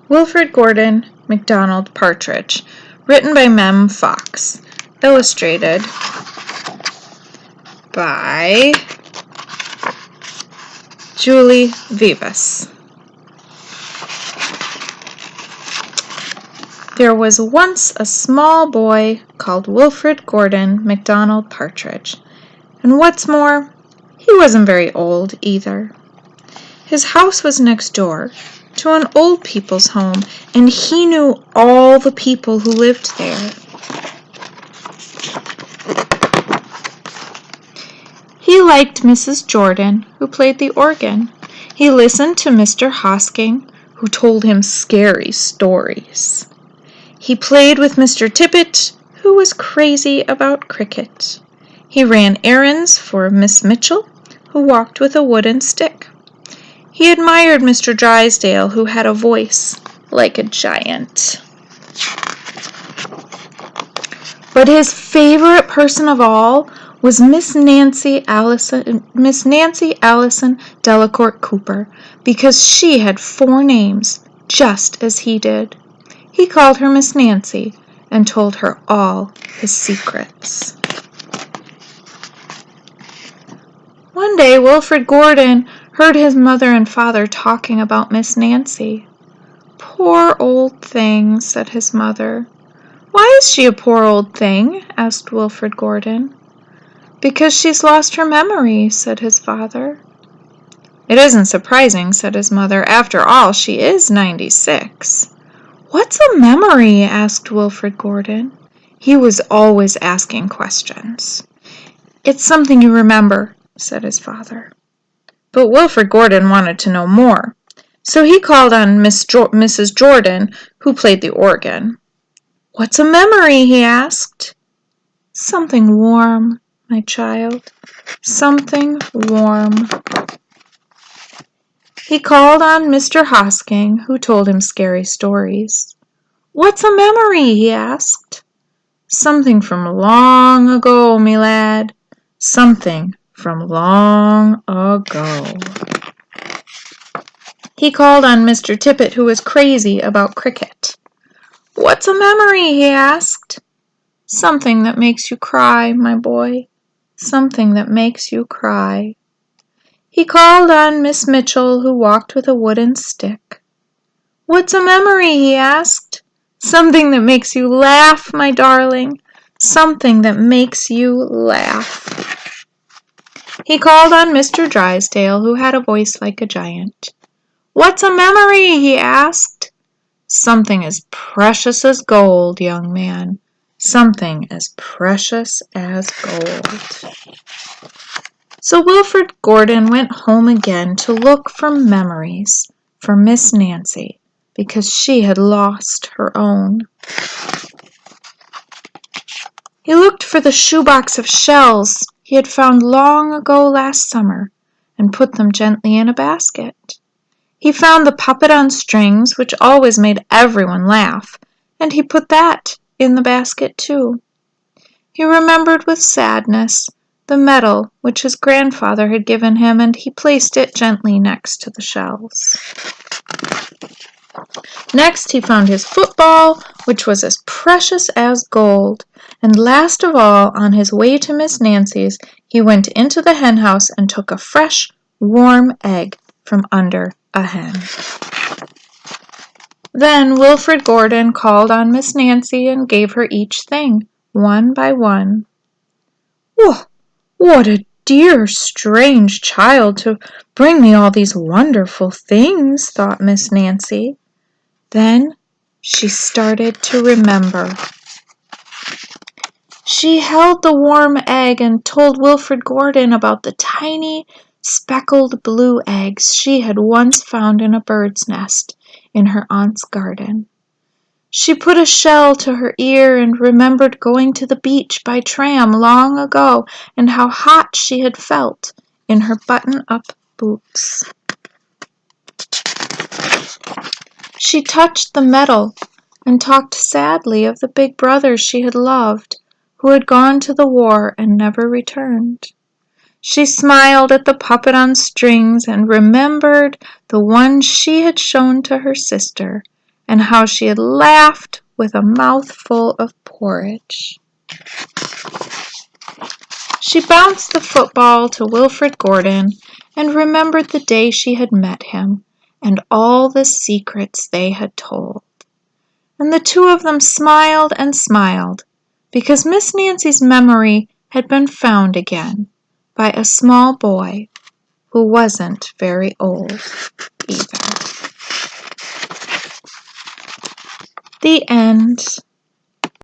Wilfrid Gordon McDonald Partridge, written by Mem Fox, illustrated by Julie Vivas. There was once a small boy called Wilfrid Gordon McDonald Partridge, and what's more, he wasn't very old either. His house was next door to an old people's home, and he knew all the people who lived there. He liked Mrs. Jordan, who played the organ. He listened to Mr. Hosking, who told him scary stories. He played with Mr. Tippet, who was crazy about cricket. He ran errands for Miss Mitchell, who walked with a wooden stick. He admired Mr. Drysdale, who had a voice like a giant. But his favorite person of all was Miss Nancy Allison Delacourt Cooper, because she had 4 names, just as he did. He called her Miss Nancy and told her all his secrets. One day, Wilfrid Gordon heard his mother and father talking about Miss Nancy. "Poor old thing," said his mother. "Why is she a poor old thing?" asked Wilfrid Gordon. "Because she's lost her memory," said his father. "It isn't surprising," said his mother. "After all, she is 96. "What's a memory?" asked Wilfrid Gordon. He was always asking questions. "It's something you remember," said his father. But Wilfrid Gordon wanted to know more, so he called on Mrs. Jordan, who played the organ. "What's a memory?" he asked. "Something warm, my child, something warm." He called on Mr. Hosking, who told him scary stories. "What's a memory?" he asked. "Something from long ago, me lad, something from long ago." He called on Mr. Tippet, who was crazy about cricket. "What's a memory?" he asked. "Something that makes you cry, my boy, something that makes you cry." He called on Miss Mitchell, who walked with a wooden stick. "What's a memory?" he asked. "Something that makes you laugh, my darling, something that makes you laugh." He called on Mr. Drysdale, who had a voice like a giant. "What's a memory?" he asked. "Something as precious as gold, young man, something as precious as gold." So Wilfrid Gordon went home again to look for memories for Miss Nancy, because she had lost her own. He looked for the shoebox of shells he had found long ago last summer and put them gently in a basket. He found the puppet on strings, which always made everyone laugh, and he put that in the basket too. He remembered with sadness the medal which his grandfather had given him, and he placed it gently next to the shells. Next, he found his football, which was as precious as gold, and last of all, on his way to Miss Nancy's, he went into the hen house and took a fresh, warm egg from under a hen. Then Wilfrid Gordon called on Miss Nancy and gave her each thing, one by one. "What a dear, strange child to bring me all these wonderful things," thought Miss Nancy. Then she started to remember. She held the warm egg and told Wilfrid Gordon about the tiny, speckled blue eggs she had once found in a bird's nest in her aunt's garden. She put a shell to her ear and remembered going to the beach by tram long ago and how hot she had felt in her button-up boots. She touched the medal and talked sadly of the big brother she had loved, who had gone to the war and never returned. She smiled at the puppet on strings and remembered the one she had shown to her sister and how she had laughed with a mouthful of porridge. She bounced the football to Wilfrid Gordon and remembered the day she had met him and all the secrets they had told. And the two of them smiled and smiled because Miss Nancy's memory had been found again by a small boy who wasn't very old either. The end.